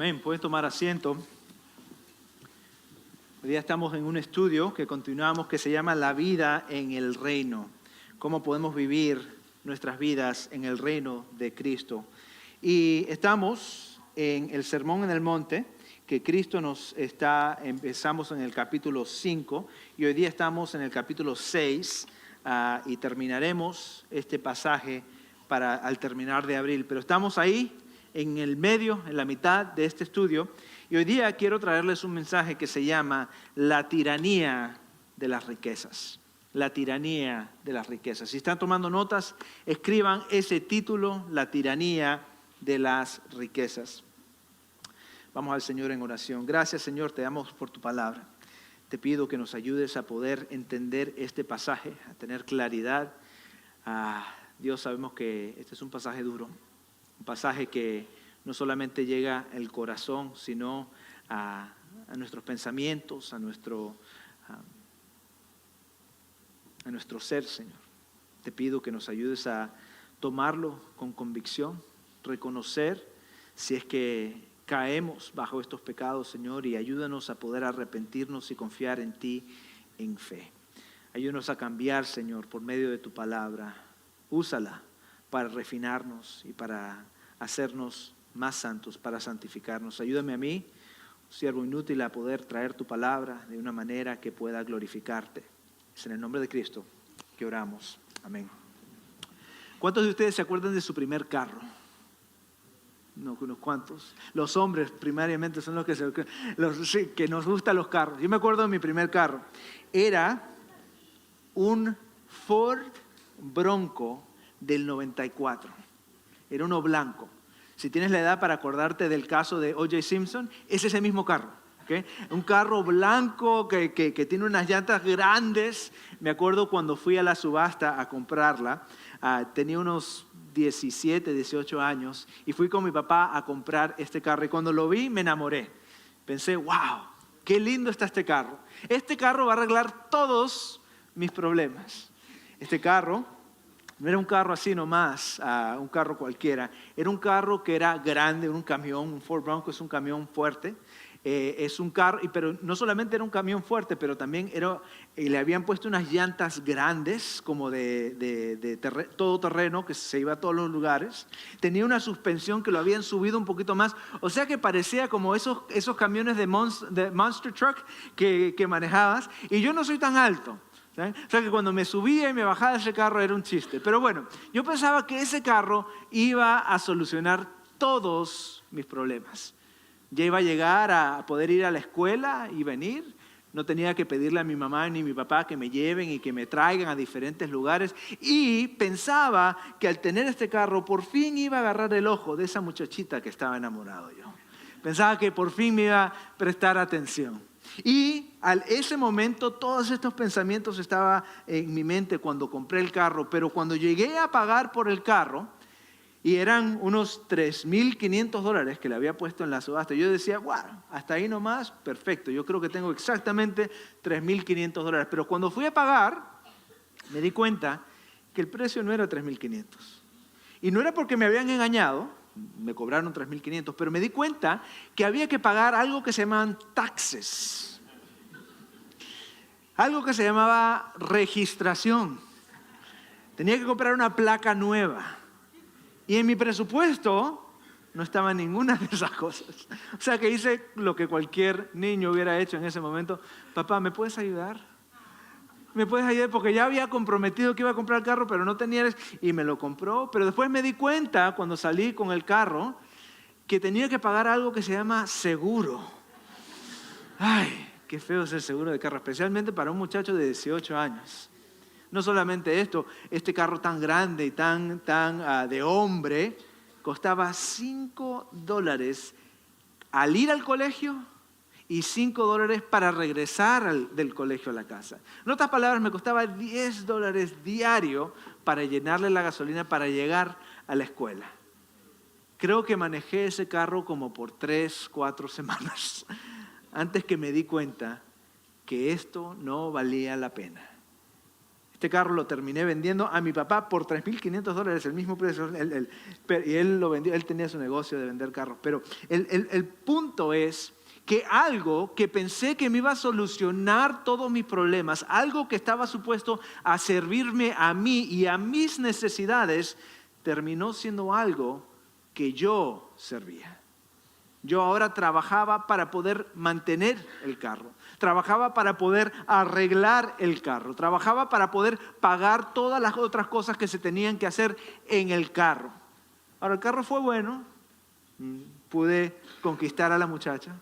Amén. Pueden tomar asiento. Hoy día estamos en un estudio que continuamos que se llama La vida en el reino. Cómo podemos vivir nuestras vidas en el reino de Cristo. Y estamos en el Sermón en el Monte que Cristo empezamos en el capítulo 5 y hoy día estamos en el capítulo 6 y terminaremos este pasaje al terminar de abril. Pero estamos ahí en el medio, en la mitad de este estudio, y hoy día quiero traerles un mensaje que se llama La tiranía de las riquezas. La tiranía de las riquezas. Si están tomando notas, escriban ese título, La tiranía de las riquezas. Vamos al Señor en oración. Gracias, Señor, te damos por tu palabra. Te pido que nos ayudes a poder entender este pasaje, a tener claridad. Dios, sabemos que este es un pasaje duro. Un pasaje que no solamente llega al corazón, sino a nuestros pensamientos, a nuestro ser, Señor. Te pido que nos ayudes a tomarlo con convicción, reconocer si es que caemos bajo estos pecados, Señor, y ayúdanos a poder arrepentirnos y confiar en ti en fe. Ayúdanos a cambiar, Señor, por medio de tu palabra. Úsala para refinarnos y para hacernos más santos, para santificarnos. Ayúdame a mí, un siervo inútil, a poder traer tu palabra de una manera que pueda glorificarte. Es en el nombre de Cristo que oramos. Amén. ¿Cuántos de ustedes se acuerdan de su primer carro? No, unos cuantos. Los hombres primariamente son los que nos gustan los carros. Yo me acuerdo de mi primer carro. Era un Ford Bronco del 94. Era uno blanco. Si tienes la edad para acordarte del caso de O.J. Simpson, es ese mismo carro. ¿Okay? Un carro blanco que tiene unas llantas grandes. Me acuerdo cuando fui a la subasta a comprarla, tenía unos 17, 18 años y fui con mi papá a comprar este carro. Y cuando lo vi me enamoré. Pensé, wow, qué lindo está este carro. Este carro va a arreglar todos mis problemas. Este carro no era un carro así nomás, un carro cualquiera. Era un carro que era grande, un camión. Un Ford Bronco es un camión fuerte. Es un carro, pero no solamente era un camión fuerte, pero también le habían puesto unas llantas grandes, como de todoterreno, que se iba a todos los lugares. Tenía una suspensión que lo habían subido un poquito más. O sea que parecía como esos camiones de Monster Truck que manejabas. Y yo no soy tan alto. ¿Saben? O sea que cuando me subía y me bajaba de ese carro era un chiste. Pero bueno, yo pensaba que ese carro iba a solucionar todos mis problemas. Ya iba a llegar a poder ir a la escuela y venir. No tenía que pedirle a mi mamá ni a mi papá que me lleven y que me traigan a diferentes lugares. Y pensaba que al tener este carro por fin iba a agarrar el ojo de esa muchachita que estaba enamorado yo. Pensaba que por fin me iba a prestar atención. Y en ese momento todos estos pensamientos estaban en mi mente cuando compré el carro. Pero cuando llegué a pagar por el carro, y eran unos $3,500 que le había puesto en la subasta, yo decía, wow, hasta ahí nomás, perfecto. Yo creo que tengo exactamente $3,500. Pero cuando fui a pagar, me di cuenta que el precio no era $3,500. Y no era porque me habían engañado, me cobraron $3,500, pero me di cuenta que había que pagar algo que se llamaban taxes. Algo que se llamaba registración. Tenía que comprar una placa nueva. Y en mi presupuesto no estaba ninguna de esas cosas. O sea que hice lo que cualquier niño hubiera hecho en ese momento. Papá, ¿me puedes ayudar? ¿Me puedes ayudar? Porque ya había comprometido que iba a comprar el carro, pero no tenía. Y me lo compró. Pero después me di cuenta, cuando salí con el carro, que tenía que pagar algo que se llama seguro. Ay, qué feo es el seguro de carro, especialmente para un muchacho de 18 años. No solamente esto, este carro tan grande y tan de hombre, costaba $5 al ir al colegio y $5 para regresar del colegio a la casa. En otras palabras, me costaba $10 diario para llenarle la gasolina para llegar a la escuela. Creo que manejé ese carro como por 3, 4 semanas antes que me di cuenta que esto no valía la pena. Este carro lo terminé vendiendo a mi papá por $3,500, el mismo precio. Y él lo vendió, él tenía su negocio de vender carros. Pero el punto es que algo que pensé que me iba a solucionar todos mis problemas, algo que estaba supuesto a servirme a mí y a mis necesidades, terminó siendo algo que yo servía. Yo ahora trabajaba para poder mantener el carro, trabajaba para poder arreglar el carro, trabajaba para poder pagar todas las otras cosas que se tenían que hacer en el carro. Ahora, el carro fue bueno, pude conquistar a la muchacha,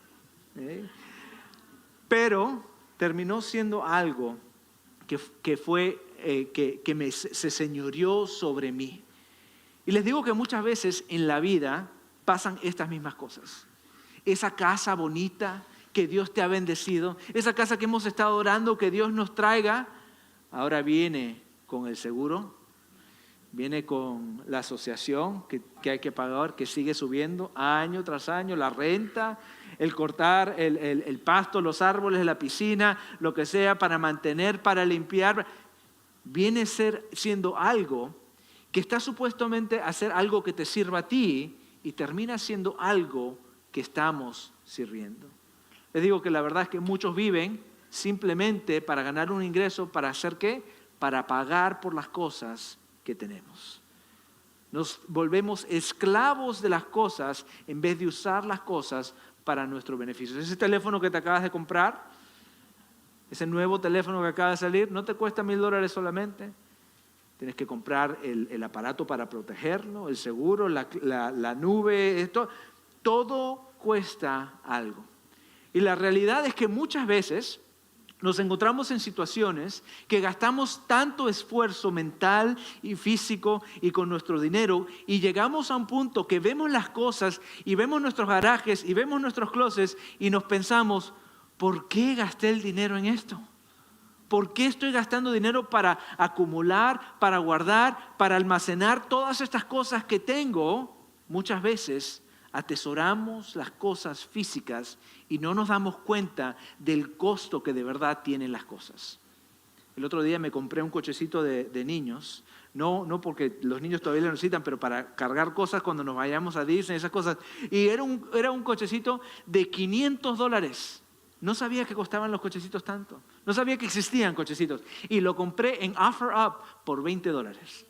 pero terminó siendo algo que se señoreó sobre mí. Y les digo que muchas veces en la vida pasan estas mismas cosas. Esa casa bonita que Dios te ha bendecido, esa casa que hemos estado orando que Dios nos traiga, ahora viene con el seguro, viene con la asociación que hay que pagar, que sigue subiendo año tras año, la renta, el cortar el pasto, los árboles, la piscina, lo que sea para mantener, para limpiar. Viene siendo algo que está supuestamente a ser algo que te sirva a ti y termina siendo algo que estamos sirviendo. Les digo que la verdad es que muchos viven simplemente para ganar un ingreso, ¿para hacer qué? Para pagar por las cosas que tenemos. Nos volvemos esclavos de las cosas en vez de usar las cosas para nuestro beneficio. Ese teléfono que te acabas de comprar, ese nuevo teléfono que acaba de salir, no te cuesta $1,000 solamente. Tienes que comprar el aparato para protegerlo, el seguro, la nube, esto. Todo cuesta algo. Y la realidad es que muchas veces nos encontramos en situaciones que gastamos tanto esfuerzo mental y físico y con nuestro dinero y llegamos a un punto que vemos las cosas y vemos nuestros garajes y vemos nuestros closets y nos pensamos, ¿por qué gasté el dinero en esto? ¿Por qué estoy gastando dinero para acumular, para guardar, para almacenar todas estas cosas que tengo? Muchas veces atesoramos las cosas físicas y no nos damos cuenta del costo que de verdad tienen las cosas. El otro día me compré un cochecito de niños, no porque los niños todavía lo necesitan, pero para cargar cosas cuando nos vayamos a Disney, esas cosas. Y era un cochecito de $500. No sabía que costaban los cochecitos tanto. No sabía que existían cochecitos. Y lo compré en OfferUp por $20.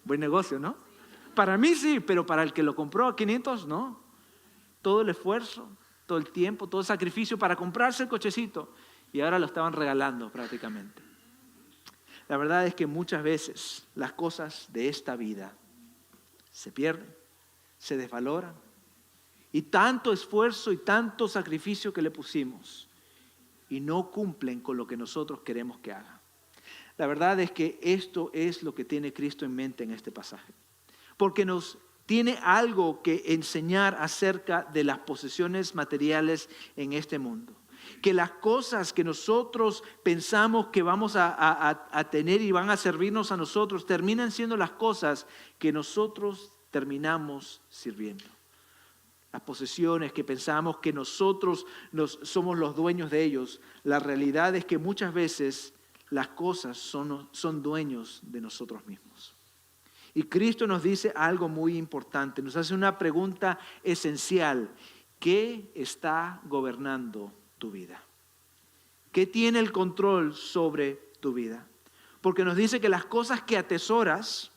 Buen negocio, ¿no? Para mí sí, pero para el que lo compró a 500, no. Todo el esfuerzo, todo el tiempo, todo el sacrificio para comprarse el cochecito. Y ahora lo estaban regalando prácticamente. La verdad es que muchas veces las cosas de esta vida se pierden, se desvaloran. Y tanto esfuerzo y tanto sacrificio que le pusimos y no cumplen con lo que nosotros queremos que hagan. La verdad es que esto es lo que tiene Cristo en mente en este pasaje. Porque nos tiene algo que enseñar acerca de las posesiones materiales en este mundo. Que las cosas que nosotros pensamos que vamos a tener y van a servirnos a nosotros, terminan siendo las cosas que nosotros terminamos sirviendo. Las posesiones que pensamos que nosotros somos los dueños de ellos, la realidad es que muchas veces las cosas son dueños de nosotros mismos. Y Cristo nos dice algo muy importante, nos hace una pregunta esencial. ¿Qué está gobernando tu vida? ¿Qué tiene el control sobre tu vida? Porque nos dice que las cosas que atesoras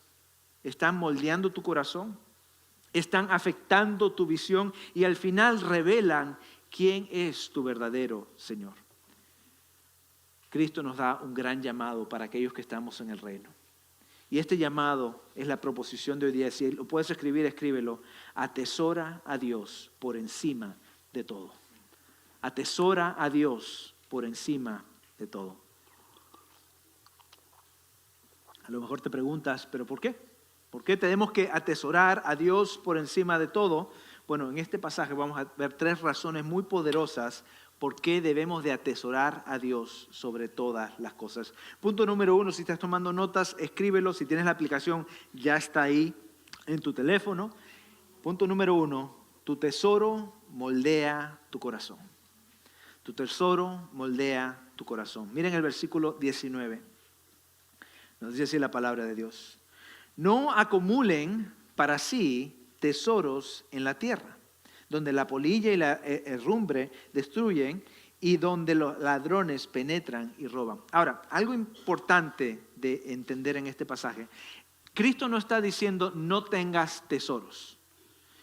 están moldeando tu corazón, están afectando tu visión y al final revelan quién es tu verdadero Señor. Cristo nos da un gran llamado para aquellos que estamos en el reino. Y este llamado es la proposición de hoy día. Si lo puedes escribir, escríbelo. Atesora a Dios por encima de todo. Atesora a Dios por encima de todo. A lo mejor te preguntas, ¿pero por qué? ¿Por qué tenemos que atesorar a Dios por encima de todo? Bueno, en este pasaje vamos a ver 3 razones muy poderosas por qué debemos de atesorar a Dios sobre todas las cosas. Punto número 1, si estás tomando notas, escríbelo. Si tienes la aplicación, ya está ahí en tu teléfono. Punto número 1, tu tesoro moldea tu corazón. Tu tesoro moldea tu corazón. Miren el versículo 19. Nos dice así la palabra de Dios. No acumulen para sí tesoros en la tierra, donde la polilla y la herrumbre destruyen y donde los ladrones penetran y roban. Ahora, algo importante de entender en este pasaje. Cristo no está diciendo no tengas tesoros,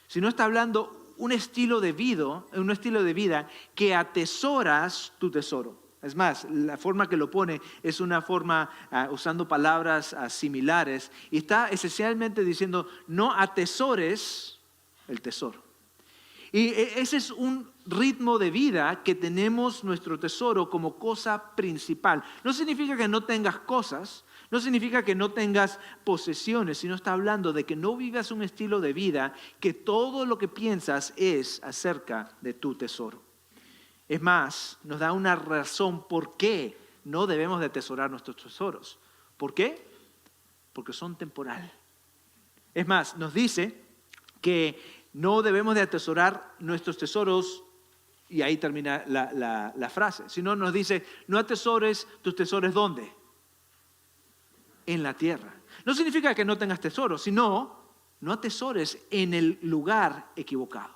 sino está hablando un estilo de vida que atesoras tu tesoro. Es más, la forma que lo pone es una forma usando palabras similares y está esencialmente diciendo no atesores el tesoro. Y ese es un ritmo de vida que tenemos nuestro tesoro como cosa principal. No significa que no tengas cosas, no significa que no tengas posesiones, sino está hablando de que no vivas un estilo de vida que todo lo que piensas es acerca de tu tesoro. Es más, nos da una razón por qué no debemos de atesorar nuestros tesoros. ¿Por qué? Porque son temporales. Es más, nos dice que no debemos de atesorar nuestros tesoros, y ahí termina la frase, sino nos dice, no atesores tus tesoros ¿dónde? En la tierra. No significa que no tengas tesoros, sino no atesores en el lugar equivocado.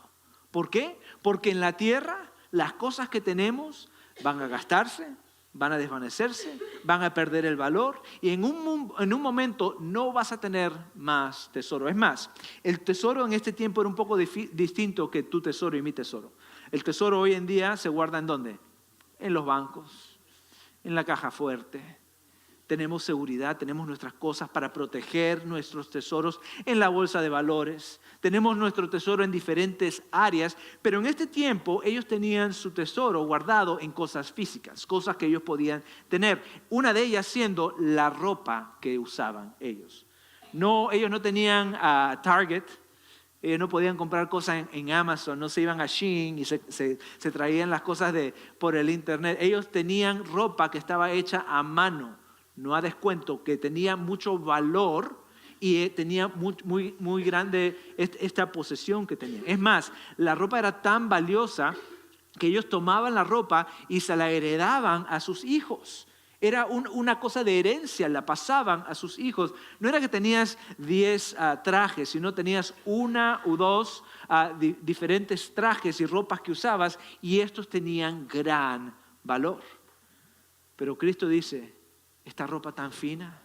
¿Por qué? Porque en la tierra las cosas que tenemos van a gastarse, van a desvanecerse, van a perder el valor y en un momento no vas a tener más tesoro. Es más, el tesoro en este tiempo era un poco distinto que tu tesoro y mi tesoro. El tesoro hoy en día se guarda ¿en dónde? En los bancos, en la caja fuerte. Tenemos seguridad, tenemos nuestras cosas para proteger nuestros tesoros en la bolsa de valores. Tenemos nuestro tesoro en diferentes áreas, pero en este tiempo ellos tenían su tesoro guardado en cosas físicas, cosas que ellos podían tener. Una de ellas siendo la ropa que usaban ellos. Ellos no tenían Target, ellos no podían comprar cosas en Amazon, no se iban a Shein y se traían las cosas por el internet. Ellos tenían ropa que estaba hecha a mano, no a descuento, que tenía mucho valor y tenía muy grande esta posesión que tenían. Es más, la ropa era tan valiosa que ellos tomaban la ropa y se la heredaban a sus hijos. Era una cosa de herencia, la pasaban a sus hijos. No era que tenías 10 trajes, sino tenías 1 u 2 diferentes trajes y ropas que usabas y estos tenían gran valor. Pero Cristo dice, esta ropa tan fina,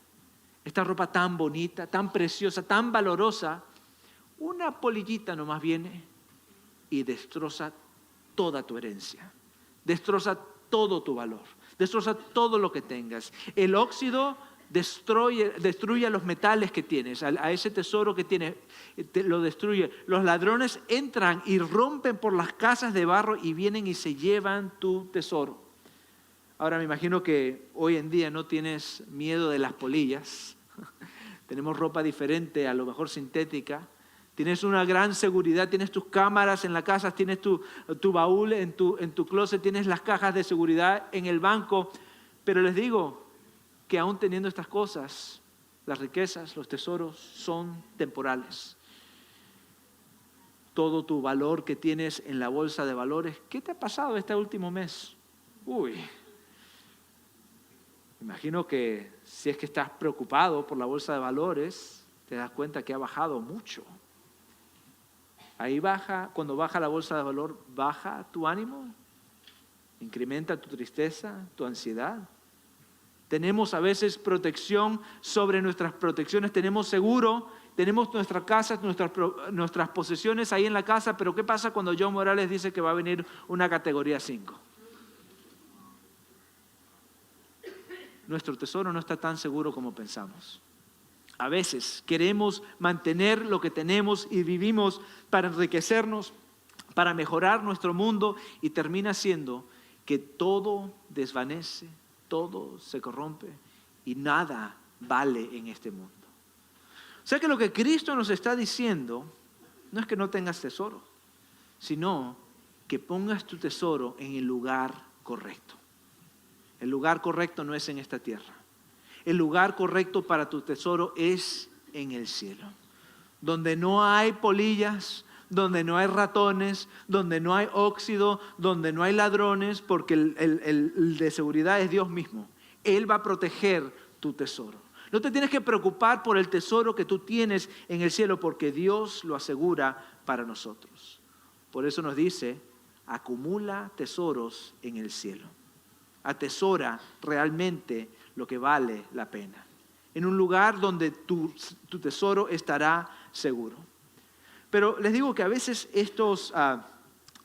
esta ropa tan bonita, tan preciosa, tan valorosa, una polillita nomás viene y destroza toda tu herencia, destroza todo tu valor, destroza todo lo que tengas. El óxido destruye los metales que tienes, a ese tesoro que tienes, lo destruye. Los ladrones entran y rompen por las casas de barro y vienen y se llevan tu tesoro. Ahora me imagino que hoy en día no tienes miedo de las polillas. Tenemos ropa diferente, a lo mejor sintética. Tienes una gran seguridad, tienes tus cámaras en la casa, tienes tu baúl en tu closet, tienes las cajas de seguridad en el banco. Pero les digo que aún teniendo estas cosas, las riquezas, los tesoros son temporales. Todo tu valor que tienes en la bolsa de valores, ¿qué te ha pasado este último mes? Imagino que si es que estás preocupado por la bolsa de valores, te das cuenta que ha bajado mucho. Ahí cuando baja la bolsa de valor, baja tu ánimo, incrementa tu tristeza, tu ansiedad. Tenemos a veces protección sobre nuestras protecciones, tenemos seguro, tenemos nuestras casas, nuestras posesiones ahí en la casa, pero ¿qué pasa cuando John Morales dice que va a venir una categoría 5? Nuestro tesoro no está tan seguro como pensamos. A veces queremos mantener lo que tenemos y vivimos para enriquecernos, para mejorar nuestro mundo y termina siendo que todo desvanece, todo se corrompe y nada vale en este mundo. O sea que lo que Cristo nos está diciendo no es que no tengas tesoro, sino que pongas tu tesoro en el lugar correcto. El lugar correcto no es en esta tierra. El lugar correcto para tu tesoro es en el cielo, donde no hay polillas, donde no hay ratones, donde no hay óxido, donde no hay ladrones, porque el de seguridad es Dios mismo. Él va a proteger tu tesoro. No te tienes que preocupar por el tesoro que tú tienes en el cielo, porque Dios lo asegura para nosotros. Por eso nos dice, acumula tesoros en el cielo. Atesora realmente lo que vale la pena, en un lugar donde tu tesoro estará seguro. Pero les digo que a veces estos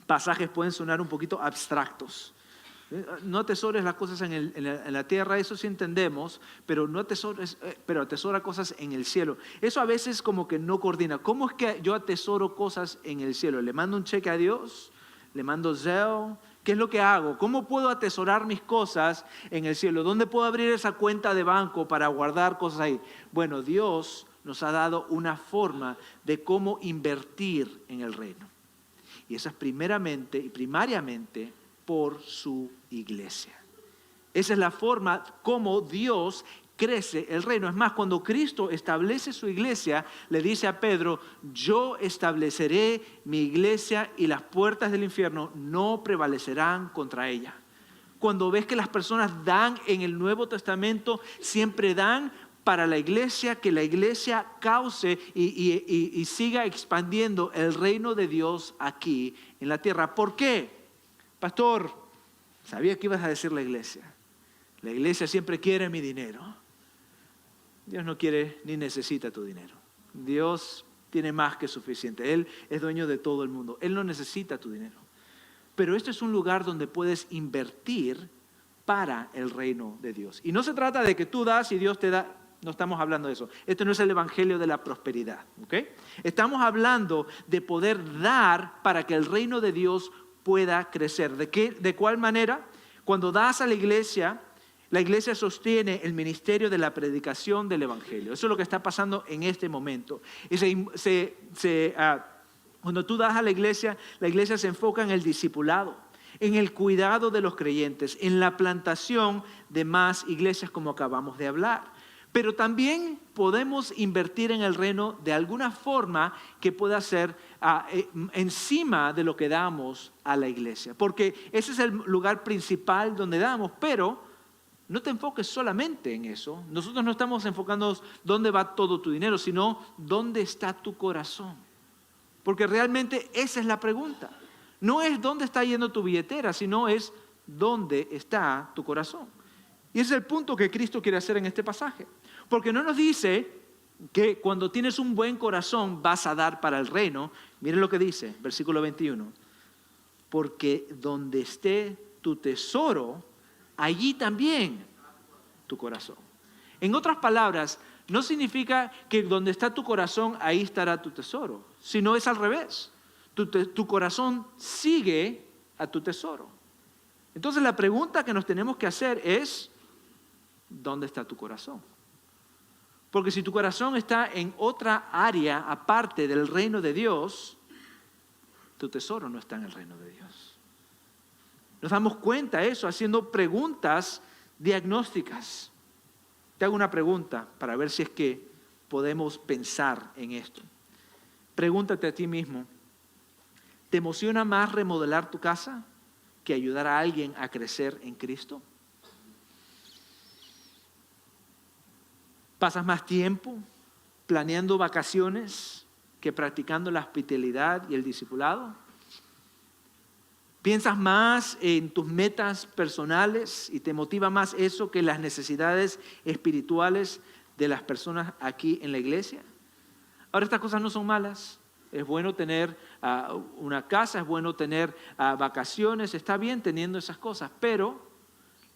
pasajes pueden sonar un poquito abstractos. No atesores las cosas en la tierra, eso sí entendemos, pero pero atesora cosas en el cielo. Eso a veces como que no coordina. ¿Cómo es que yo atesoro cosas en el cielo? ¿Le mando un cheque a Dios? ¿Le mando Zelle? ¿Qué es lo que hago? ¿Cómo puedo atesorar mis cosas en el cielo? ¿Dónde puedo abrir esa cuenta de banco para guardar cosas ahí? Bueno, Dios nos ha dado una forma de cómo invertir en el reino. Y esa es primeramente y primariamente por su iglesia. Esa es la forma como Dios crece el reino. Es más, cuando Cristo establece su iglesia, le dice a Pedro, yo estableceré mi iglesia y las puertas del infierno no prevalecerán contra ella. Cuando ves que las personas dan en el Nuevo Testamento, siempre dan para la iglesia, que la iglesia cause y siga expandiendo el reino de Dios aquí en la tierra. ¿Por qué? Pastor, sabía que ibas a decir la iglesia. La iglesia siempre quiere mi dinero. Dios no quiere ni necesita tu dinero. Dios tiene más que suficiente. Él es dueño de todo el mundo. Él no necesita tu dinero. Pero este es un lugar donde puedes invertir para el reino de Dios. Y no se trata de que tú das y Dios te da. No estamos hablando de eso. Esto no es el evangelio de la prosperidad. ¿Okay? Estamos hablando de poder dar para que el reino de Dios pueda crecer. ¿De cuál manera? Cuando das a la iglesia sostiene el ministerio de la predicación del evangelio. Eso es lo que está pasando en este momento. Cuando tú das a la iglesia se enfoca en el discipulado, en el cuidado de los creyentes, en la plantación de más iglesias como acabamos de hablar. Pero también podemos invertir en el reino de alguna forma que pueda ser encima de lo que damos a la iglesia. Porque ese es el lugar principal donde damos, pero no te enfoques solamente en eso. Nosotros no estamos enfocándonos dónde va todo tu dinero, sino dónde está tu corazón. Porque realmente esa es la pregunta. No es dónde está yendo tu billetera, sino es dónde está tu corazón. Y ese es el punto que Cristo quiere hacer en este pasaje. Porque no nos dice que cuando tienes un buen corazón vas a dar para el reino. Miren lo que dice, versículo 21. Porque donde esté tu tesoro, allí también tu corazón. En otras palabras, no significa que donde está tu corazón, ahí estará tu tesoro, sino es al revés. Tu corazón sigue a tu tesoro. Entonces la pregunta que nos tenemos que hacer es, ¿dónde está tu corazón? Porque si tu corazón está en otra área aparte del reino de Dios, tu tesoro no está en el reino de Dios. Nos damos cuenta de eso haciendo preguntas diagnósticas. Te hago una pregunta para ver si es que podemos pensar en esto. Pregúntate a ti mismo, ¿te emociona más remodelar tu casa que ayudar a alguien a crecer en Cristo? ¿Pasas más tiempo planeando vacaciones que practicando la hospitalidad y el discipulado? ¿Piensas más en tus metas personales y te motiva más eso que las necesidades espirituales de las personas aquí en la iglesia? Ahora, estas cosas no son malas. Es bueno tener una casa, es bueno tener vacaciones, está bien teniendo esas cosas, pero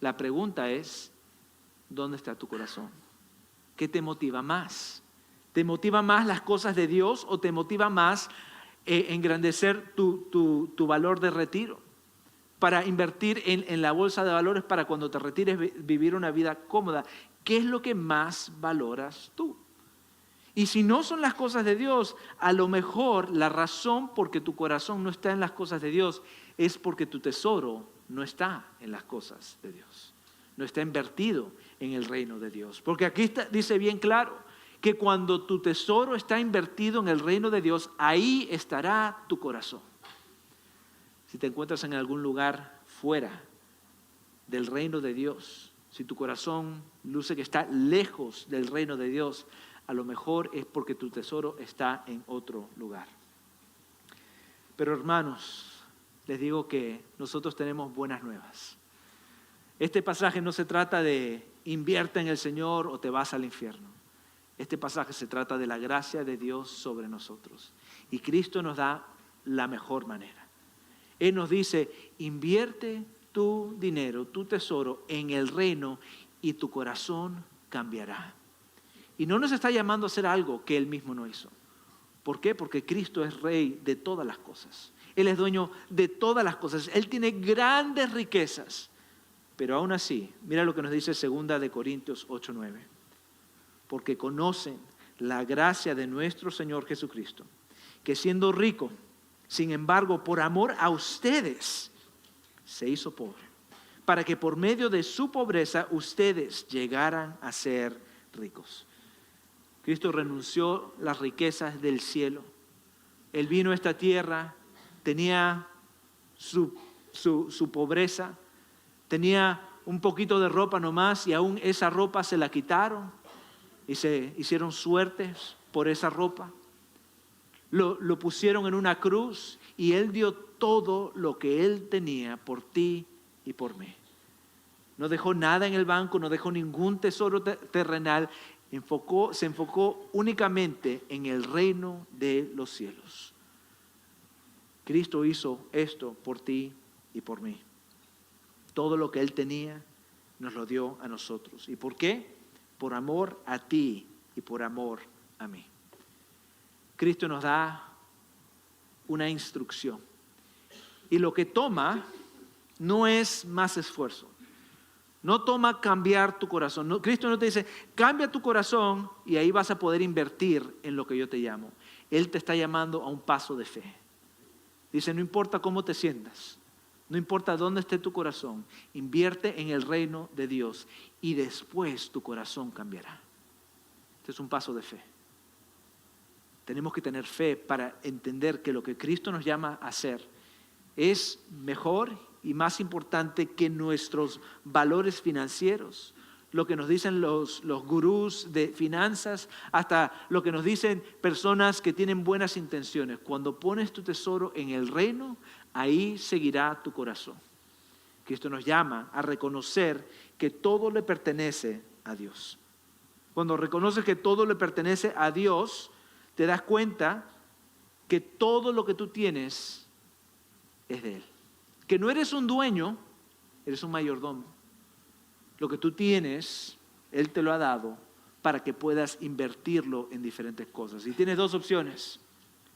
la pregunta es, ¿dónde está tu corazón? ¿Qué te motiva más? ¿Te motiva más las cosas de Dios o te motiva más engrandecer tu valor de retiro? Para invertir en la bolsa de valores para cuando te retires vivir una vida cómoda. ¿Qué es lo que más valoras tú? Y si no son las cosas de Dios, a lo mejor la razón por que tu corazón no está en las cosas de Dios es porque tu tesoro no está en las cosas de Dios. No está invertido en el reino de Dios. Porque aquí dice bien claro que cuando tu tesoro está invertido en el reino de Dios, ahí estará tu corazón. Si te encuentras en algún lugar fuera del reino de Dios, Si tu corazón luce que está lejos del reino de Dios, a lo mejor es porque tu tesoro está en otro lugar. Pero hermanos, les digo que nosotros tenemos buenas nuevas. Este pasaje no se trata de invierte en el Señor o te vas al infierno. Este pasaje se trata de la gracia de Dios sobre nosotros. Y Cristo nos da la mejor manera. Él nos dice, invierte tu dinero, tu tesoro en el reino y tu corazón cambiará. Y no nos está llamando a hacer algo que Él mismo no hizo. ¿Por qué? Porque Cristo es Rey de todas las cosas. Él es dueño de todas las cosas. Él tiene grandes riquezas. Pero aún así, mira lo que nos dice 2 Corintios 8:9. Porque conocen la gracia de nuestro Señor Jesucristo, que siendo rico, sin embargo, por amor a ustedes, se hizo pobre, para que por medio de su pobreza ustedes llegaran a ser ricos. Cristo renunció las riquezas del cielo. Él vino a esta tierra, tenía su pobreza, tenía un poquito de ropa nomás y aún esa ropa se la quitaron y se hicieron suertes por esa ropa. Lo pusieron en una cruz y Él dio todo lo que Él tenía por ti y por mí. No dejó nada en el banco, no dejó ningún tesoro terrenal. Se enfocó únicamente en el reino de los cielos. Cristo hizo esto por ti y por mí. Todo lo que Él tenía nos lo dio a nosotros. ¿Y por qué? Por amor a ti y por amor a mí. Cristo nos da una instrucción. Y lo que toma no es más esfuerzo. No toma cambiar tu corazón. No, Cristo no te dice, cambia tu corazón y ahí vas a poder invertir en lo que yo te llamo. Él te está llamando a un paso de fe. Dice, no importa cómo te sientas, no importa dónde esté tu corazón, invierte en el reino de Dios y después tu corazón cambiará. Este es un paso de fe. Tenemos que tener fe para entender que lo que Cristo nos llama a hacer es mejor y más importante que nuestros valores financieros, lo que nos dicen los gurús de finanzas, hasta lo que nos dicen personas que tienen buenas intenciones. Cuando pones tu tesoro en el reino, ahí seguirá tu corazón. Cristo nos llama a reconocer que todo le pertenece a Dios. Cuando reconoces que todo le pertenece a Dios, te das cuenta que todo lo que tú tienes es de Él. Que no eres un dueño, eres un mayordomo. Lo que tú tienes, Él te lo ha dado para que puedas invertirlo en diferentes cosas. Y tienes dos opciones.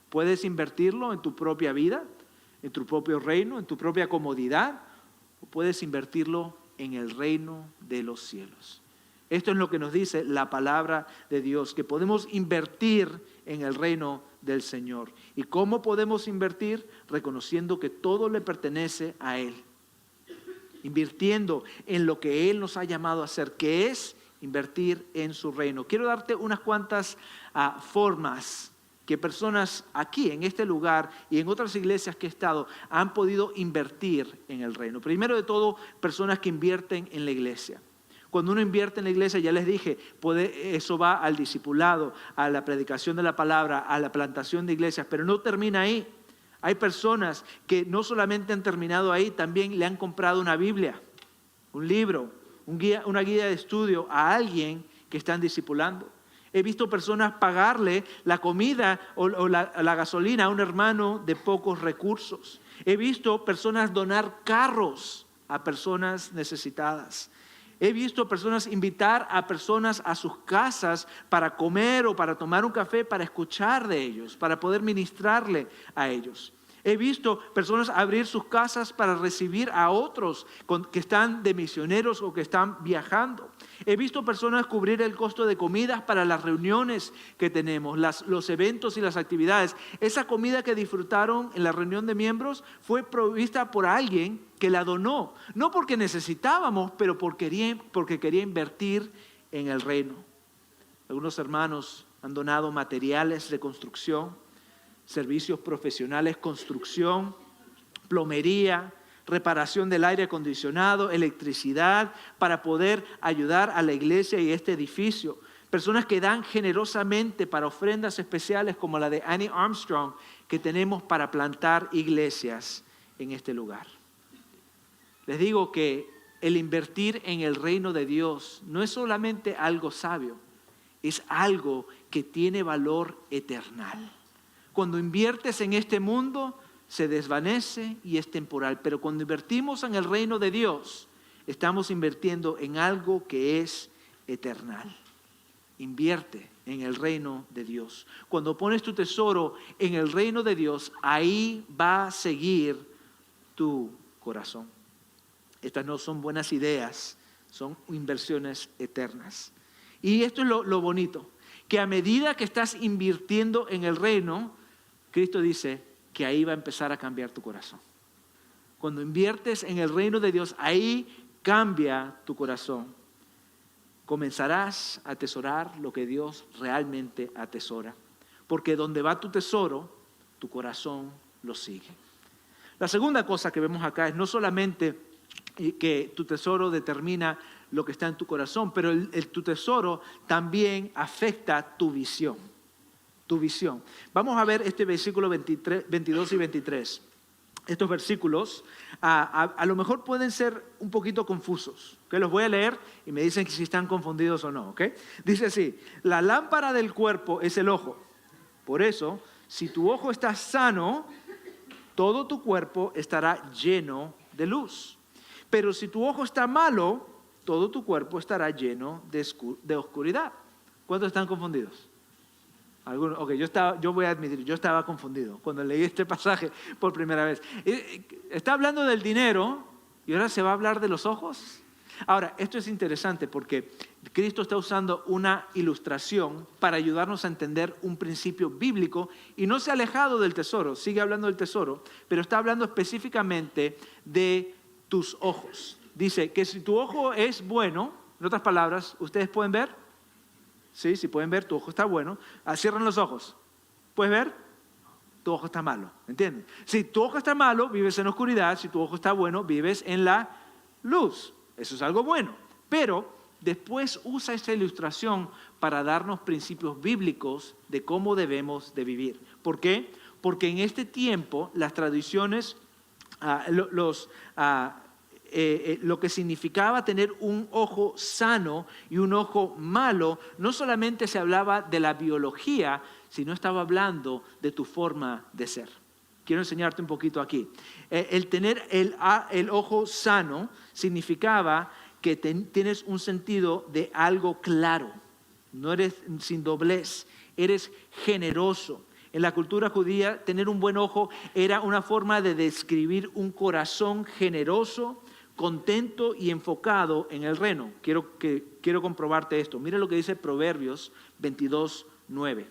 Puedes invertirlo en tu propia vida, en tu propio reino, en tu propia comodidad, o puedes invertirlo en el reino de los cielos. Esto es lo que nos dice la palabra de Dios, que podemos invertir en el reino del Señor. ¿Y cómo podemos invertir? Reconociendo que todo le pertenece a Él. Invirtiendo en lo que Él nos ha llamado a hacer, que es invertir en su reino. Quiero darte unas cuantas formas que personas aquí en este lugar y en otras iglesias que he estado han podido invertir en el reino. Primero de todo, personas que invierten en la iglesia. Cuando uno invierte en la iglesia, ya les dije, eso va al discipulado, a la predicación de la palabra, a la plantación de iglesias, pero no termina ahí. Hay personas que no solamente han terminado ahí, también le han comprado una Biblia, un libro, una guía de estudio a alguien que están discipulando. He visto personas pagarle la comida o la gasolina a un hermano de pocos recursos. He visto personas donar carros a personas necesitadas. He visto personas invitar a personas a sus casas para comer o para tomar un café, para escuchar de ellos, para poder ministrarle a ellos. He visto personas abrir sus casas para recibir a otros que están de misioneros o que están viajando. He visto personas cubrir el costo de comidas para las reuniones que tenemos, los eventos y las actividades. Esa comida que disfrutaron en la reunión de miembros fue provista por alguien que la donó. No porque necesitábamos, pero porque quería invertir en el reino. Algunos hermanos han donado materiales de construcción, servicios profesionales, construcción, plomería, reparación del aire acondicionado, electricidad, para poder ayudar a la iglesia y este edificio. Personas que dan generosamente para ofrendas especiales como la de Annie Armstrong, que tenemos para plantar iglesias en este lugar. Les digo que el invertir en el reino de Dios no es solamente algo sabio, es algo que tiene valor eternal. Cuando inviertes en este mundo, se desvanece y es temporal. Pero cuando invertimos en el reino de Dios, estamos invirtiendo en algo que es eternal. Invierte en el reino de Dios. Cuando pones tu tesoro en el reino de Dios, ahí va a seguir tu corazón. Estas no son buenas ideas, son inversiones eternas. Y esto es lo bonito, que a medida que estás invirtiendo en el reino, Cristo dice que ahí va a empezar a cambiar tu corazón. Cuando inviertes en el reino de Dios, ahí cambia tu corazón. Comenzarás a atesorar lo que Dios realmente atesora. Porque donde va tu tesoro, tu corazón lo sigue. La segunda cosa que vemos acá es no solamente que tu tesoro determina lo que está en tu corazón, pero tu tesoro también afecta tu visión. Tu visión. Vamos a ver este versículo 22 y 23. Estos versículos a lo mejor pueden ser un poquito confusos. ¿Okay? Los voy a leer y me dicen si están confundidos o no. ¿Okay? Dice así: la lámpara del cuerpo es el ojo. Por eso, si tu ojo está sano, todo tu cuerpo estará lleno de luz. Pero si tu ojo está malo, todo tu cuerpo estará lleno de oscuridad. ¿Cuántos están confundidos? Algunos. Ok, yo voy a admitir, yo estaba confundido cuando leí este pasaje por primera vez. Está hablando del dinero y ahora se va a hablar de los ojos. Ahora, esto es interesante porque Cristo está usando una ilustración para ayudarnos a entender un principio bíblico y no se ha alejado del tesoro, sigue hablando del tesoro, pero está hablando específicamente de tus ojos. Dice que si tu ojo es bueno, en otras palabras, ¿ustedes pueden ver? Sí, si pueden ver, tu ojo está bueno. Cierran los ojos. ¿Puedes ver? Tu ojo está malo, ¿entiendes? Si tu ojo está malo, vives en oscuridad. Si tu ojo está bueno, vives en la luz. Eso es algo bueno. Pero después usa esta ilustración para darnos principios bíblicos de cómo debemos de vivir. ¿Por qué? Porque en este tiempo las tradiciones, lo que significaba tener un ojo sano y un ojo malo, no solamente se hablaba de la biología, sino estaba hablando de tu forma de ser. Quiero enseñarte un poquito aquí. El tener el ojo sano significaba que tienes un sentido de algo claro. No eres sin doblez, eres generoso. En la cultura judía, tener un buen ojo era una forma de describir un corazón generoso, contento y enfocado en el reino. Quiero comprobarte esto. Mira lo que dice Proverbios 22:9.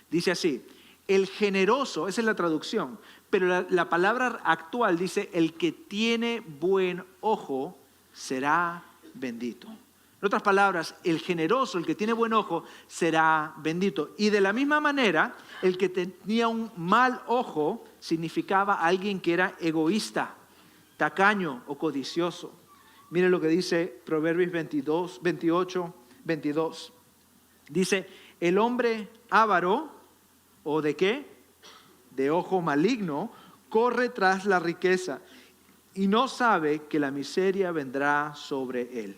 Dice así: el generoso, esa es la traducción, pero la palabra actual dice: el que tiene buen ojo será bendito. En otras palabras, el generoso, el que tiene buen ojo, será bendito. Y de la misma manera, el que tenía un mal ojo significaba alguien que era egoísta, tacaño o codicioso. Miren lo que dice Proverbios 28:22. Dice: el hombre avaro, ¿o de qué? De ojo maligno, corre tras la riqueza y no sabe que la miseria vendrá sobre él.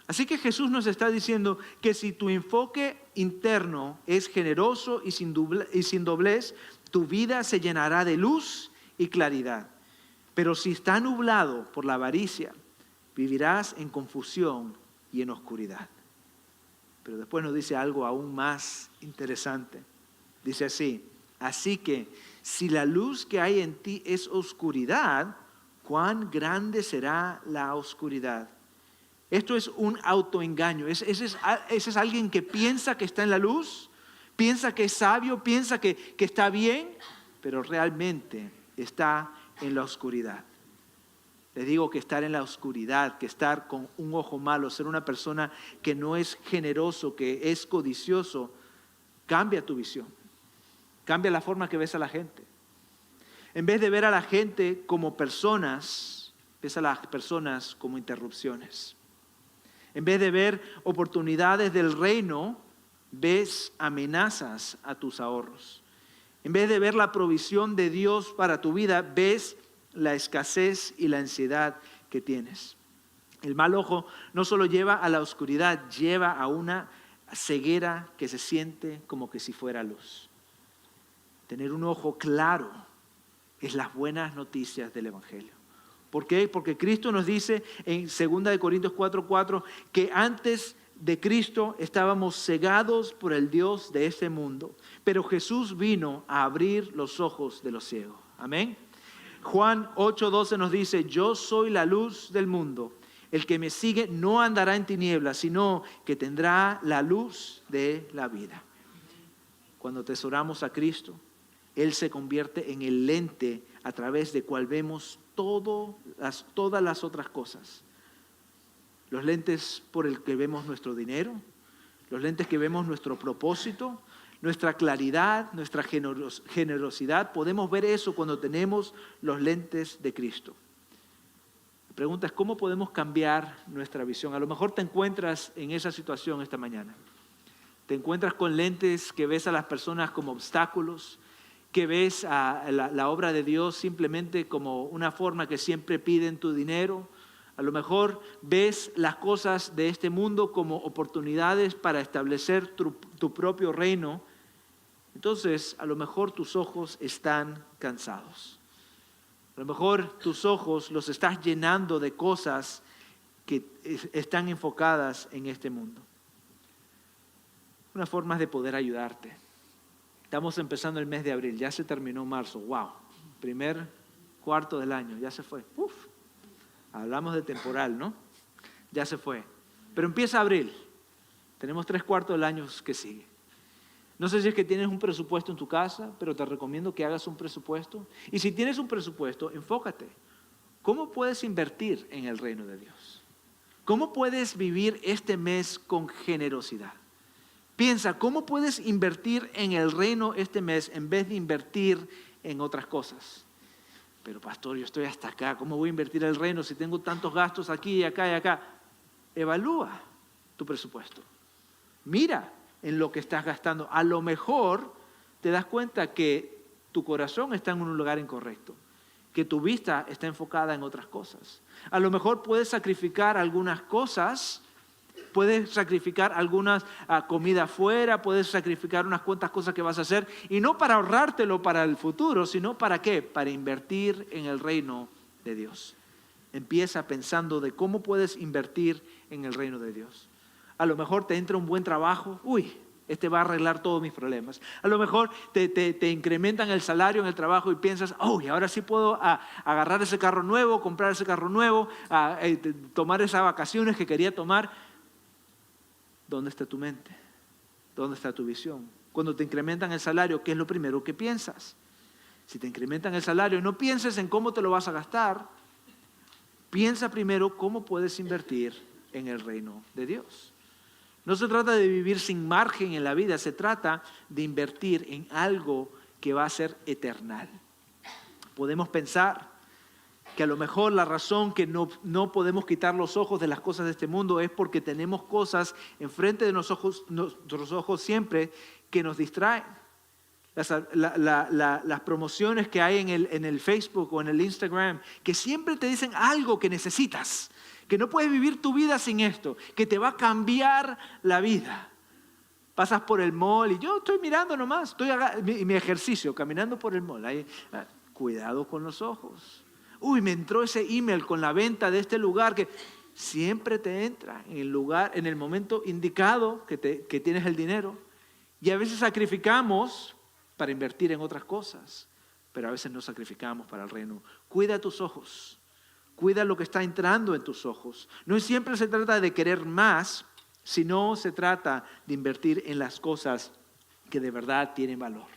Así que Jesús nos está diciendo que si tu enfoque interno es generoso y sin doblez, tu vida se llenará de luz y claridad. Pero si está nublado por la avaricia, vivirás en confusión y en oscuridad. Pero después nos dice algo aún más interesante. Dice así: así que si la luz que hay en ti es oscuridad, ¿cuán grande será la oscuridad? Esto es un autoengaño. Ese es alguien que piensa que está en la luz, piensa que es sabio, piensa que está bien, pero realmente está en la oscuridad. Les digo que estar en la oscuridad, que estar con un ojo malo, ser una persona que no es generoso, que es codicioso, cambia tu visión, cambia la forma que ves a la gente. En vez de ver a la gente como personas, ves a las personas como interrupciones. En vez de ver oportunidades del reino, ves amenazas a tus ahorros. En vez de ver la provisión de Dios para tu vida, ves la escasez y la ansiedad que tienes. El mal ojo no solo lleva a la oscuridad, lleva a una ceguera que se siente como que si fuera luz. Tener un ojo claro es las buenas noticias del Evangelio. ¿Por qué? Porque Cristo nos dice en 2 Corintios 4:4 que antes de Cristo estábamos cegados por el Dios de este mundo, pero Jesús vino a abrir los ojos de los ciegos. Amén. Juan 8:12 nos dice, yo soy la luz del mundo. El que me sigue no andará en tinieblas, sino que tendrá la luz de la vida. Cuando atesoramos a Cristo, Él se convierte en el lente a través del cual vemos todas las otras cosas. Los lentes por el que vemos nuestro dinero, los lentes que vemos nuestro propósito, nuestra claridad, nuestra generosidad. Podemos ver eso cuando tenemos los lentes de Cristo. La pregunta es, ¿cómo podemos cambiar nuestra visión? A lo mejor te encuentras en esa situación esta mañana. Te encuentras con lentes que ves a las personas como obstáculos, que ves a la obra de Dios simplemente como una forma que siempre piden tu dinero. A lo mejor ves las cosas de este mundo como oportunidades para establecer tu propio reino. Entonces, a lo mejor tus ojos están cansados. A lo mejor tus ojos los estás llenando de cosas que están enfocadas en este mundo. Una forma de poder ayudarte. Estamos empezando el mes de abril, ya se terminó marzo. ¡Wow! Primer cuarto del año, ya se fue. ¡Uf! Hablamos de temporal, ¿no? Ya se fue. Pero empieza abril. Tenemos 3/4 del año que sigue. No sé si es que tienes un presupuesto en tu casa, pero te recomiendo que hagas un presupuesto. Y si tienes un presupuesto, enfócate. ¿Cómo puedes invertir en el reino de Dios? ¿Cómo puedes vivir este mes con generosidad? Piensa, ¿cómo puedes invertir en el reino este mes en vez de invertir en otras cosas? Pero pastor, yo estoy hasta acá, ¿cómo voy a invertir en el reino si tengo tantos gastos aquí y acá y acá? Evalúa tu presupuesto. Mira en lo que estás gastando. A lo mejor te das cuenta que tu corazón está en un lugar incorrecto, que tu vista está enfocada en otras cosas. A lo mejor puedes sacrificar algunas cosas, puedes sacrificar algunas comida afuera, puedes sacrificar unas cuantas cosas que vas a hacer, y no para ahorrártelo para el futuro, sino ¿para qué? Para invertir en el reino de Dios. Empieza pensando de cómo puedes invertir en el reino de Dios. A lo mejor te entra un buen trabajo, este va a arreglar todos mis problemas. A lo mejor te incrementan el salario en el trabajo y piensas, ahora sí puedo agarrar ese carro nuevo, comprar ese carro nuevo, tomar esas vacaciones que quería tomar. ¿Dónde está tu mente? ¿Dónde está tu visión? Cuando te incrementan el salario, ¿qué es lo primero que piensas? Si te incrementan el salario, no pienses en cómo te lo vas a gastar. Piensa primero cómo puedes invertir en el reino de Dios. No se trata de vivir sin margen en la vida, se trata de invertir en algo que va a ser eternal. Podemos pensar que a lo mejor la razón que no podemos quitar los ojos de las cosas de este mundo es porque tenemos cosas enfrente de nuestros ojos siempre que nos distraen. Las promociones que hay en el Facebook o en el Instagram, que siempre te dicen algo que necesitas, que no puedes vivir tu vida sin esto, que te va a cambiar la vida. Pasas por el mall y yo estoy mirando nomás, estoy mi ejercicio, caminando por el mall. Ahí, cuidado con los ojos. Me entró ese email con la venta de este lugar que siempre te entra en el momento indicado que tienes el dinero. Y a veces sacrificamos para invertir en otras cosas, pero a veces no sacrificamos para el reino. Cuida tus ojos, cuida lo que está entrando en tus ojos. No siempre se trata de querer más, sino se trata de invertir en las cosas que de verdad tienen valor.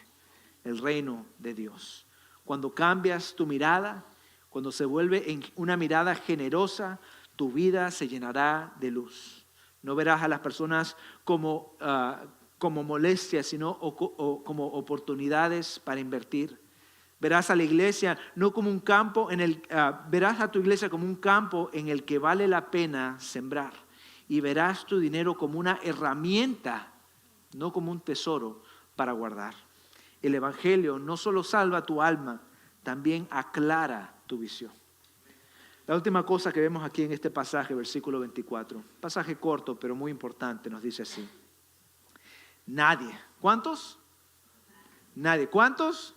El reino de Dios. Cuando cambias tu mirada, cuando se vuelve en una mirada generosa, tu vida se llenará de luz. No verás a las personas como molestias, sino como oportunidades para invertir. Verás a la iglesia no como un campo verás a tu iglesia como un campo en el que vale la pena sembrar. Y verás tu dinero como una herramienta, no como un tesoro para guardar. El evangelio no solo salva tu alma, también aclara tu visión. La última cosa que vemos aquí en este pasaje, versículo 24, pasaje corto pero muy importante, nos dice así. Nadie. ¿Cuántos? Nadie. ¿Cuántos?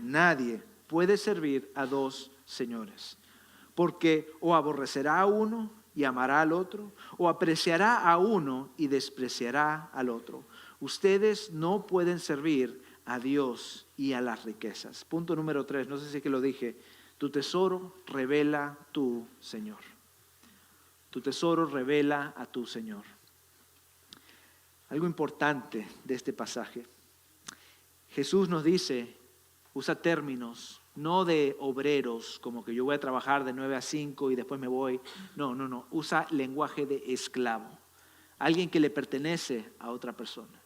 Nadie puede servir a dos señores, porque o aborrecerá a uno y amará al otro, o apreciará a uno y despreciará al otro. Ustedes no pueden servir a Dios y a las riquezas. Punto número 3, no sé si es que lo dije. Tu tesoro revela tu Señor. Tu tesoro revela a tu Señor. Algo importante de este pasaje. Jesús nos dice, usa términos, no de obreros, como que yo voy a trabajar de 9 a 5 y después me voy. No. Usa lenguaje de esclavo. Alguien que le pertenece a otra persona.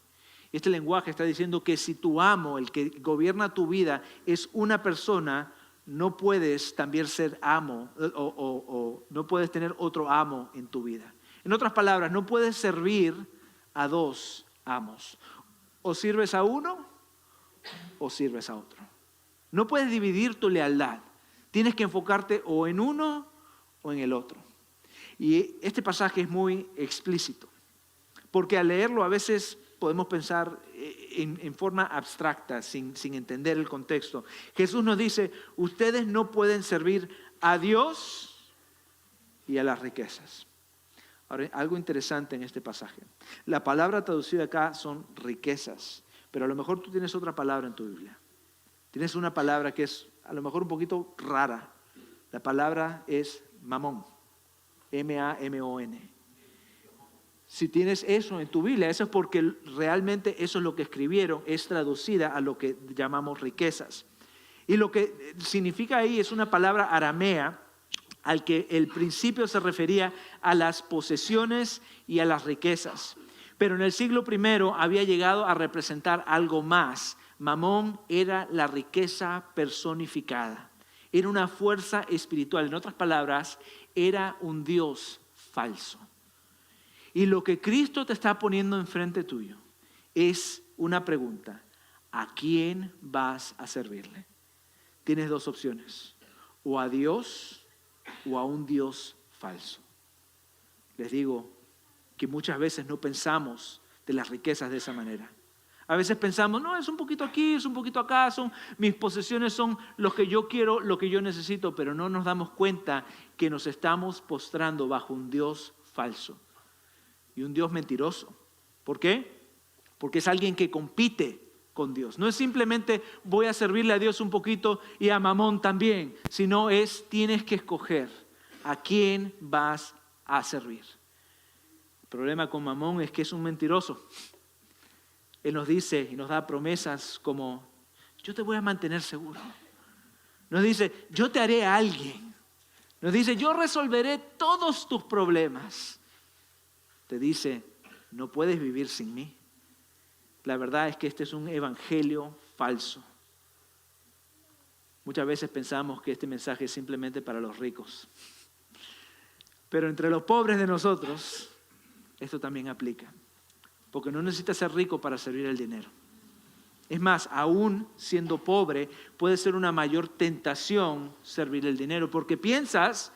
Este lenguaje está diciendo que si tu amo, el que gobierna tu vida, es una persona, no puedes también ser amo o no puedes tener otro amo en tu vida. En otras palabras, no puedes servir a dos amos. O sirves a uno o sirves a otro. No puedes dividir tu lealtad. Tienes que enfocarte o en uno o en el otro. Y este pasaje es muy explícito, porque al leerlo a veces podemos pensar en forma abstracta, sin entender el contexto. Jesús nos dice, ustedes no pueden servir a Dios y a las riquezas. Ahora, algo interesante en este pasaje. La palabra traducida acá son riquezas, pero a lo mejor tú tienes otra palabra en tu Biblia. Tienes una palabra que es a lo mejor un poquito rara. La palabra es mamón, M-A-M-O-N. Si tienes eso en tu Biblia, eso es porque realmente eso es lo que escribieron, es traducida a lo que llamamos riquezas. Y lo que significa ahí es una palabra aramea al que el principio se refería a las posesiones y a las riquezas. Pero en el siglo I había llegado a representar algo más. Mamón era la riqueza personificada. Era una fuerza espiritual. En otras palabras, era un Dios falso. Y lo que Cristo te está poniendo enfrente tuyo es una pregunta. ¿A quién vas a servirle? Tienes dos opciones. O a Dios o a un Dios falso. Les digo que muchas veces no pensamos de las riquezas de esa manera. A veces pensamos, no, es un poquito aquí, es un poquito acá, mis posesiones son lo que yo quiero, lo que yo necesito, pero no nos damos cuenta que nos estamos postrando bajo un Dios falso. Y un Dios mentiroso. ¿Por qué? Porque es alguien que compite con Dios. No es simplemente voy a servirle a Dios un poquito y a Mamón también, sino tienes que escoger a quién vas a servir. El problema con Mamón es que es un mentiroso. Él nos dice y nos da promesas como, yo te voy a mantener seguro. Nos dice, yo te haré a alguien. Nos dice, yo resolveré todos tus problemas. Te dice, no puedes vivir sin mí. La verdad es que este es un evangelio falso. Muchas veces pensamos que este mensaje es simplemente para los ricos. Pero entre los pobres de nosotros, esto también aplica. Porque no necesitas ser rico para servir el dinero. Es más, aún siendo pobre, puede ser una mayor tentación servir el dinero. Porque piensas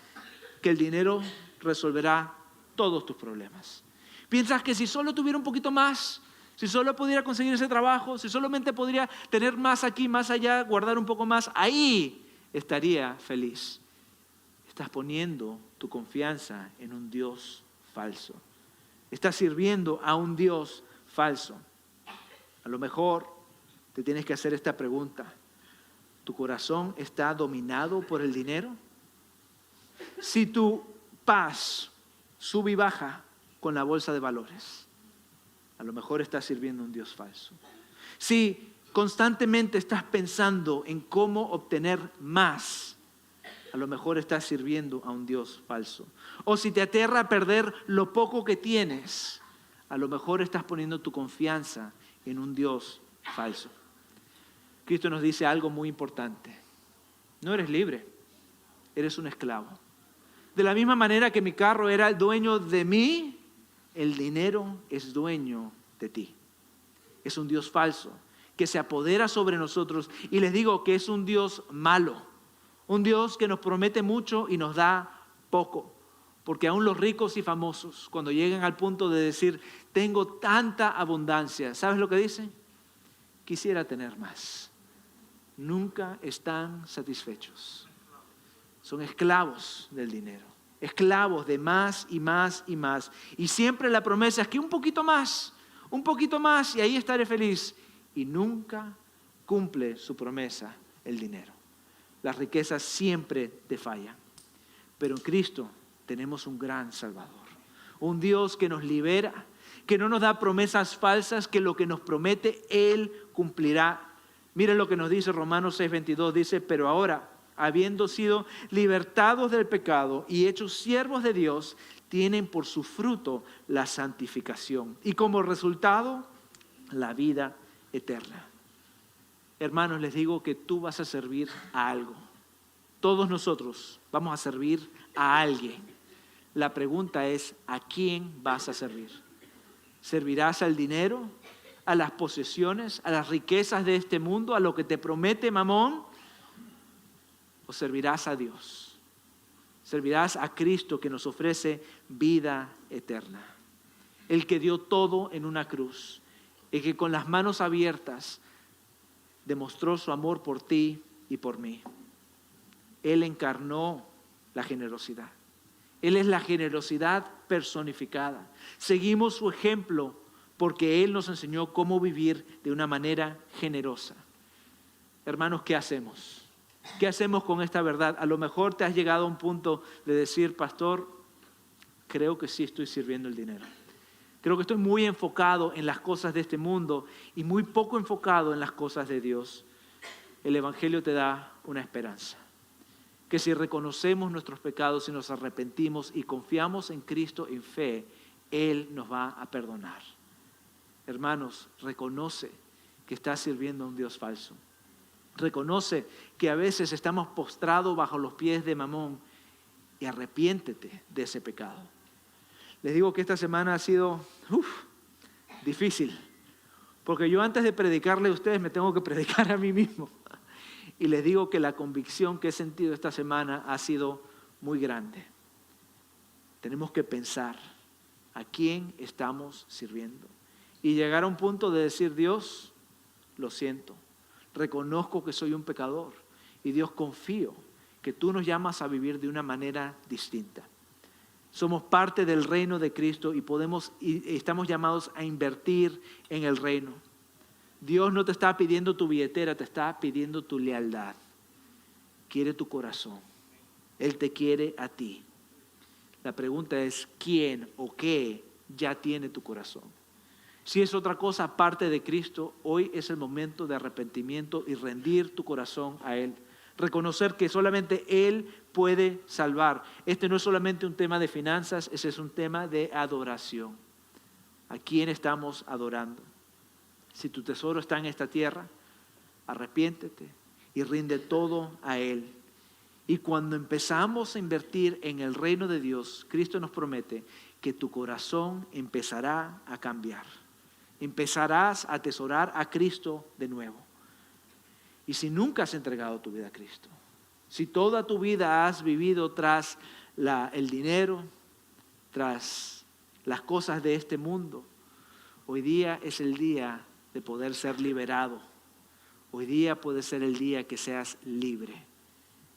que el dinero resolverá todos tus problemas. Piensas que si solo tuviera un poquito más, si solo pudiera conseguir ese trabajo, si solamente podría tener más aquí, más allá, guardar un poco más, ahí estaría feliz. Estás poniendo tu confianza en un Dios falso. Estás sirviendo a un Dios falso. A lo mejor te tienes que hacer esta pregunta. ¿Tu corazón está dominado por el dinero? Si tu paz sube y baja con la bolsa de valores, a lo mejor estás sirviendo a un Dios falso. Si constantemente estás pensando en cómo obtener más, a lo mejor estás sirviendo a un Dios falso. O si te aterra perder lo poco que tienes, a lo mejor estás poniendo tu confianza en un Dios falso. Cristo nos dice algo muy importante. No eres libre, eres un esclavo. De la misma manera que mi carro era el dueño de mí, el dinero es dueño de ti. Es un Dios falso que se apodera sobre nosotros, y les digo que es un Dios malo, un Dios que nos promete mucho y nos da poco. Porque aún los ricos y famosos, cuando llegan al punto de decir, tengo tanta abundancia, ¿sabes lo que dicen? Quisiera tener más. Nunca están satisfechos. Son esclavos del dinero, esclavos de más y más y más. Y siempre la promesa es que un poquito más y ahí estaré feliz. Y nunca cumple su promesa el dinero. Las riquezas siempre te fallan. Pero en Cristo tenemos un gran Salvador. Un Dios que nos libera, que no nos da promesas falsas, que lo que nos promete Él cumplirá. Miren lo que nos dice Romanos 6:22. Dice, pero ahora, habiendo sido libertados del pecado y hechos siervos de Dios, tienen por su fruto la santificación. Y como resultado, la vida eterna. Hermanos, les digo que tú vas a servir a algo. Todos nosotros vamos a servir a alguien. La pregunta es, ¿a quién vas a servir? ¿Servirás al dinero, a las posesiones, a las riquezas de este mundo, a lo que te promete Mamón? ¿O servirás a Dios? Servirás a Cristo que nos ofrece vida eterna. El que dio todo en una cruz. El que con las manos abiertas demostró su amor por ti y por mí. Él encarnó la generosidad. Él es la generosidad personificada. Seguimos su ejemplo porque Él nos enseñó cómo vivir de una manera generosa. Hermanos, ¿qué hacemos? ¿Qué hacemos con esta verdad? A lo mejor te has llegado a un punto de decir, pastor, creo que sí estoy sirviendo el dinero. Creo que estoy muy enfocado en las cosas de este mundo y muy poco enfocado en las cosas de Dios. El Evangelio te da una esperanza. Que si reconocemos nuestros pecados y nos arrepentimos y confiamos en Cristo en fe, Él nos va a perdonar. Hermanos, reconoce que estás sirviendo a un Dios falso. Reconoce que a veces estamos postrados bajo los pies de Mamón y arrepiéntete de ese pecado. Les digo que esta semana ha sido difícil, porque yo antes de predicarle a ustedes me tengo que predicar a mí mismo. Y les digo que la convicción que he sentido esta semana ha sido muy grande. Tenemos que pensar a quién estamos sirviendo y llegar a un punto de decir, Dios, lo siento, reconozco que soy un pecador y Dios, confío que tú nos llamas a vivir de una manera distinta. Somos parte del reino de Cristo y estamos llamados a invertir en el reino. Dios no te está pidiendo tu billetera, te está pidiendo tu lealtad. Quiere tu corazón. Él te quiere a ti. La pregunta es, ¿quién o qué ya tiene tu corazón? Si es otra cosa aparte de Cristo, hoy es el momento de arrepentimiento y rendir tu corazón a Él. Reconocer que solamente Él puede salvar. Este no es solamente un tema de finanzas, ese es un tema de adoración. ¿A quién estamos adorando? Si tu tesoro está en esta tierra, arrepiéntete y rinde todo a Él. Y cuando empezamos a invertir en el reino de Dios, Cristo nos promete que tu corazón empezará a cambiar. Empezarás a atesorar a Cristo de nuevo. Y si nunca has entregado tu vida a Cristo, si toda tu vida has vivido tras el dinero, tras las cosas de este mundo, hoy día es el día de poder ser liberado. Hoy día puede ser el día que seas libre.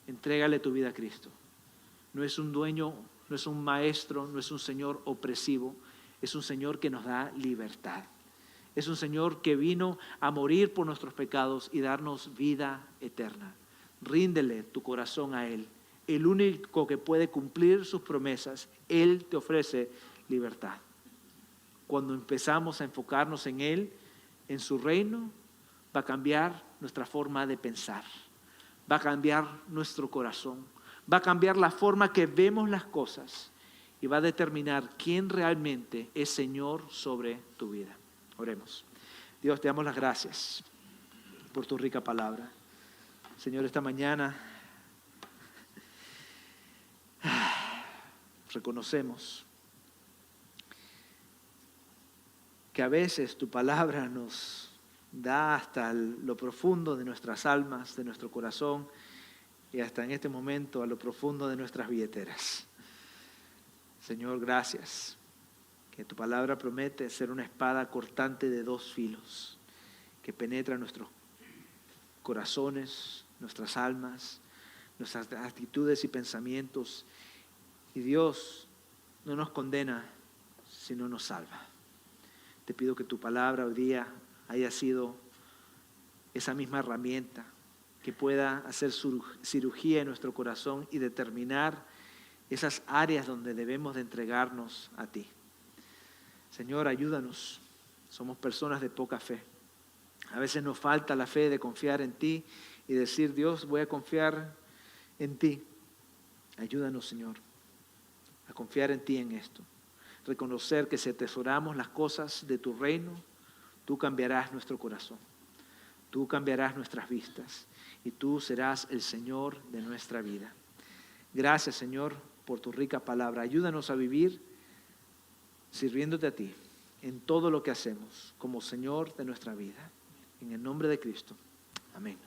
Entrégale tu vida a Cristo. No es un dueño, no es un maestro, no es un Señor opresivo, es un Señor que nos da libertad. Es un Señor que vino a morir por nuestros pecados y darnos vida eterna. Ríndele tu corazón a Él. El único que puede cumplir sus promesas, Él te ofrece libertad. Cuando empezamos a enfocarnos en Él, en su reino, va a cambiar nuestra forma de pensar. Va a cambiar nuestro corazón. Va a cambiar la forma que vemos las cosas. Y va a determinar quién realmente es Señor sobre tu vida. Oremos. Dios, te damos las gracias. por tu rica palabra. Señor, esta mañana reconocemos que a veces tu palabra nos da hasta lo profundo de nuestras almas, de nuestro corazón y hasta en este momento a lo profundo de nuestras billeteras. Señor, gracias, que tu palabra promete ser una espada cortante de 2 filos, que penetra nuestros corazones, nuestras almas, nuestras actitudes y pensamientos. Y Dios no nos condena, sino nos salva. Te pido que tu palabra hoy día haya sido esa misma herramienta que pueda hacer cirugía en nuestro corazón y determinar esas áreas donde debemos de entregarnos a ti. Señor, ayúdanos. Somos personas de poca fe. A veces nos falta la fe de confiar en ti y decir, Dios, voy a confiar en ti. Ayúdanos, Señor, a confiar en ti en esto. Reconocer que si atesoramos las cosas de tu reino, tú cambiarás nuestro corazón. Tú cambiarás nuestras vistas y tú serás el Señor de nuestra vida. Gracias, Señor, por tu rica palabra. Ayúdanos a vivir sirviéndote a ti en todo lo que hacemos como Señor de nuestra vida. En el nombre de Cristo. Amén.